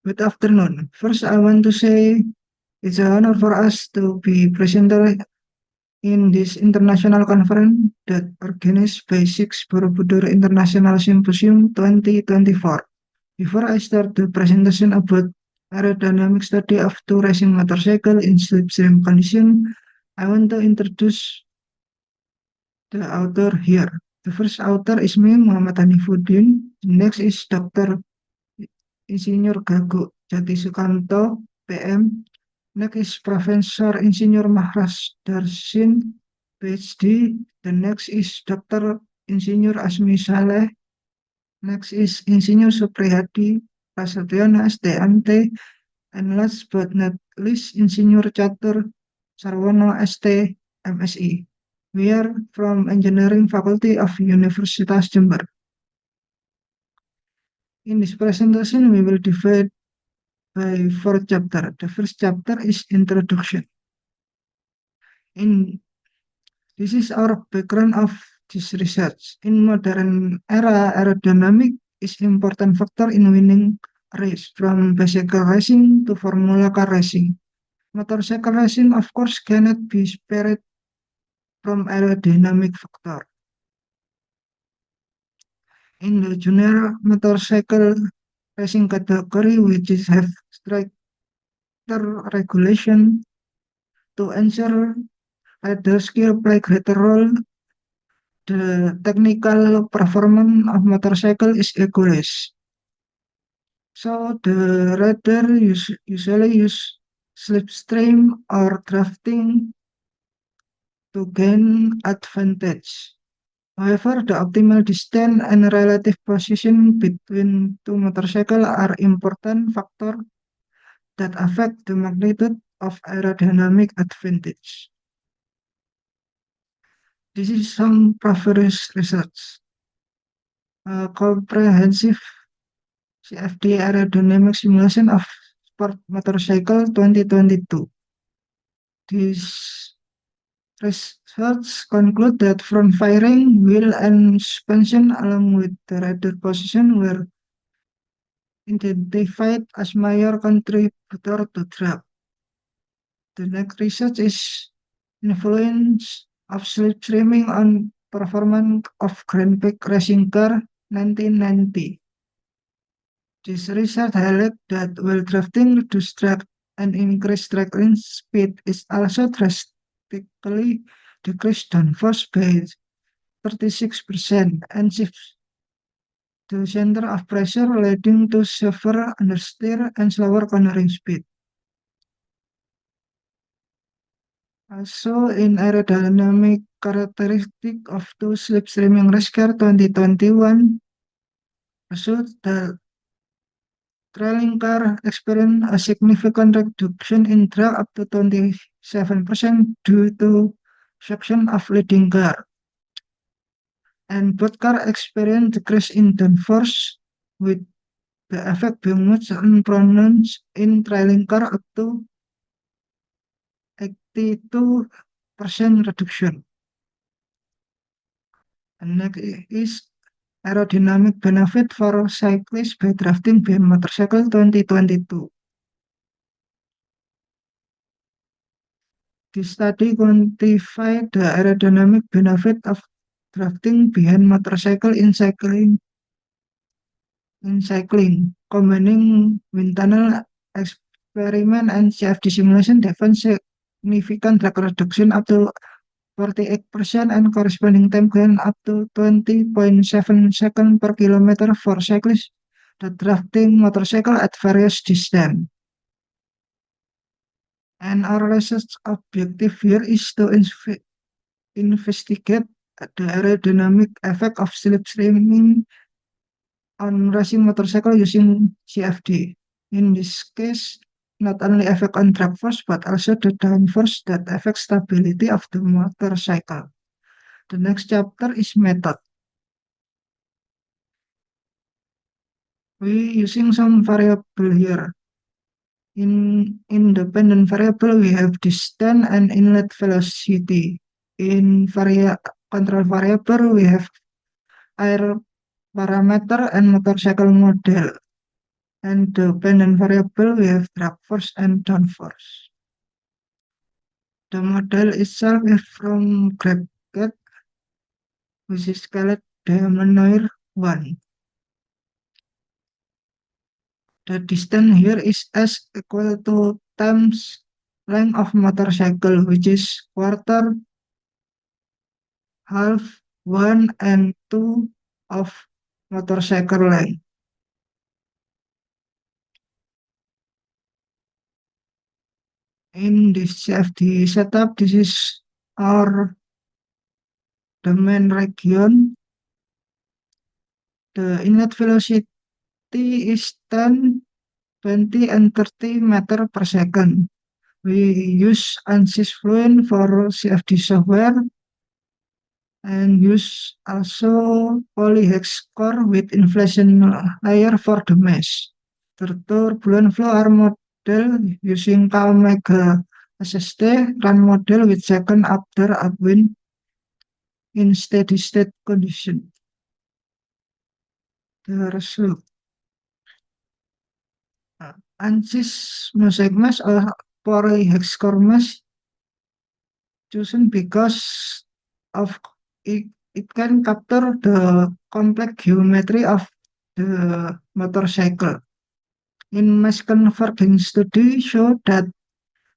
Good afternoon. First, I want to say it's an honor for us to be presenter in this international conference that organized by Six Borobudur International Symposium 2024. Before I start the presentation about aerodynamic study of two racing motorcycle in slipstream condition, I want to introduce the author here. The first author is me, Muhammad Hanifuddin. The next is Dr. Insinyur Gago Jati Sukanto, PM. Next is Professor Insinyur Mahras Darsin, PhD. The next is Dr. Insinyur Asmi Saleh. Next is Insinyur Supriyadi Prasetyono STMT. And last but not least, Insinyur Catur Sarwono ST MSI. We are from Engineering Faculty of Universitas Jember. In this presentation, we will divide by 4 chapters. The first chapter is Introduction. This is our background of this research. In modern era, aerodynamic is important factor in winning race, from bicycle racing to Formula Car racing. Motorcycle racing, of course, cannot be spared from aerodynamic factor. In the junior motorcycle racing category, which is have stricter regulation to ensure rider skill play greater role. The technical performance of motorcycle is equalized. So the rider usually use slipstream or drafting to gain advantage. However, the optimal distance and relative position between two motorcycles are important factors that affect the magnitude of aerodynamic advantage. This is some previous research. A comprehensive CFD aerodynamic simulation of sport motorcycle 2022. This research conclude that front firing, wheel and suspension along with the rider position were identified as major contributor to drag. The next research is influence of slipstreaming on performance of Grand Prix racing car 1990. This research highlights that while drafting reduces drag and increased drag speed is also drastically decreased downforce by 36% and shifts the center of pressure, leading to severe understeer and slower cornering speed. Also, in aerodynamic characteristic of two slipstreaming race car 2021, shows the trailing car experienced a significant reduction in drag up to 27% due to section of leading car. And both cars experienced decrease in downforce, with the effect being most pronounced in trailing car up to 82% reduction. And next is aerodynamic benefit for cyclists by drafting behind motorcycle 2022. This study quantified the aerodynamic benefit of drafting behind motorcycle in cycling, combining wind tunnel experiment and CFD simulation defines significant drag reduction up to 48% and corresponding time gain up to 20.7 seconds per kilometer for cyclists that drafting motorcycle at various distance. And our research objective here is to investigate the aerodynamic effect of slipstreaming on racing motorcycle using CFD. In this case, not only effect on drag force, but also the downforce that affects stability of the motorcycle. The next chapter is method. We using some variable here. In independent variable, we have distance and inlet velocity. In control variable, we have air parameter and motorcycle model. And the dependent variable, we have drag force and downforce. The model itself is from Grabcat, which is called Diamonoir 1. The distance here is S equal to times length of motorcycle, which is quarter, half, 1, and 2 of motorcycle length. In this CFD setup, this is our domain region. The inlet velocity is 10, 20, and 30 meter per second. We use ANSYS Fluent for CFD software and use also polyhex core with inflation layer for the mesh. The turbulent flow R model using Omega SSD run model with second after upwind in steady state condition. The result. ANSYS mosaic mesh or polyhex core mesh chosen because of it can capture the complex geometry of the motorcycle. In mesh converging study show that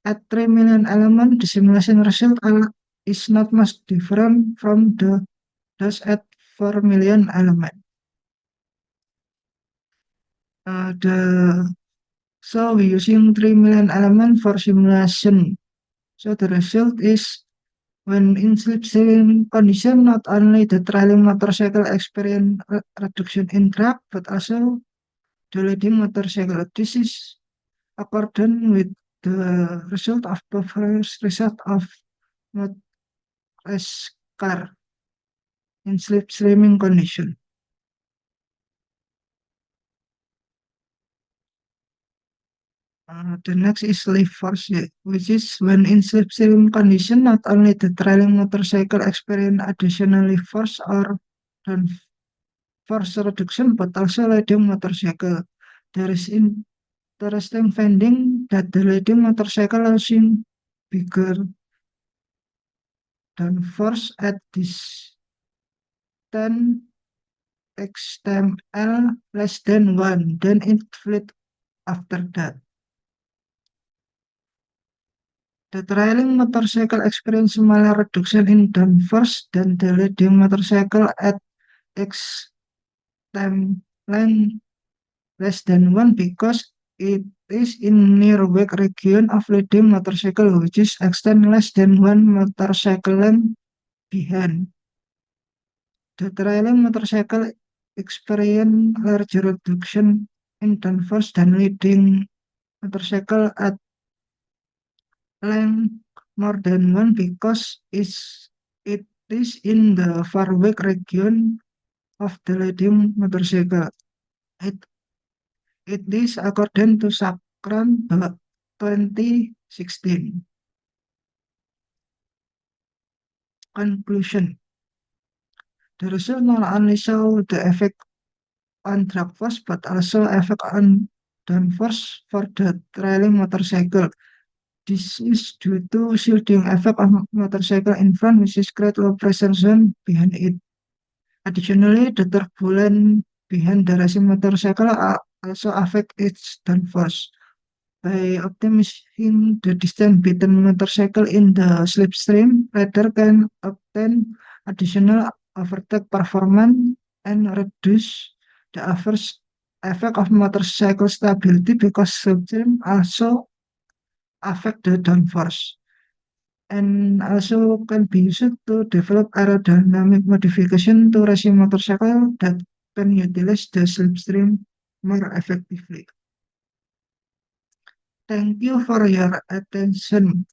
at 3 million elements, the simulation result is not much different from those at 4 million elements. So we're using 3 million elements for simulation. So the result is when in slipstream condition, not only the trailing motorcycle experience reduction in drag, but also the leading motorcycle. This is according with the result of the first result of race car in slipstreaming condition. The next is lift force, which is when in slipstream condition, not only the trailing motorcycle experience additional lift force or force reduction, but also leading motorcycle. There is interesting finding that the leading motorcycle using bigger than force at this 10 x time L less than 1, then it flit after that. The trailing motorcycle experience smaller reduction in downforce than the leading motorcycle at x time length less than 1 because it is in near wake region of leading motorcycle, which is extend less than 1 motorcycle length behind. The trailing motorcycle experience larger reduction in downforce than leading motorcycle at length more than 1 because it is in the far wake region of the leading motorcycle. It is according to Sakran 2016. Conclusion. The result not only show the effect on drag force but also effect on downforce for the trailing motorcycle. This is due to shielding effect of motorcycle in front, which is create low pressure zone behind it. Additionally, the turbulence behind the racing motorcycle also affect its downforce. By optimizing the distance between motorcycle in the slipstream, rider can obtain additional overtake performance and reduce the adverse effect of motorcycle stability because slipstream also affect the downforce and also can be used to develop aerodynamic modification to racing motorcycle that can utilize the slipstream more effectively. Thank you for your attention.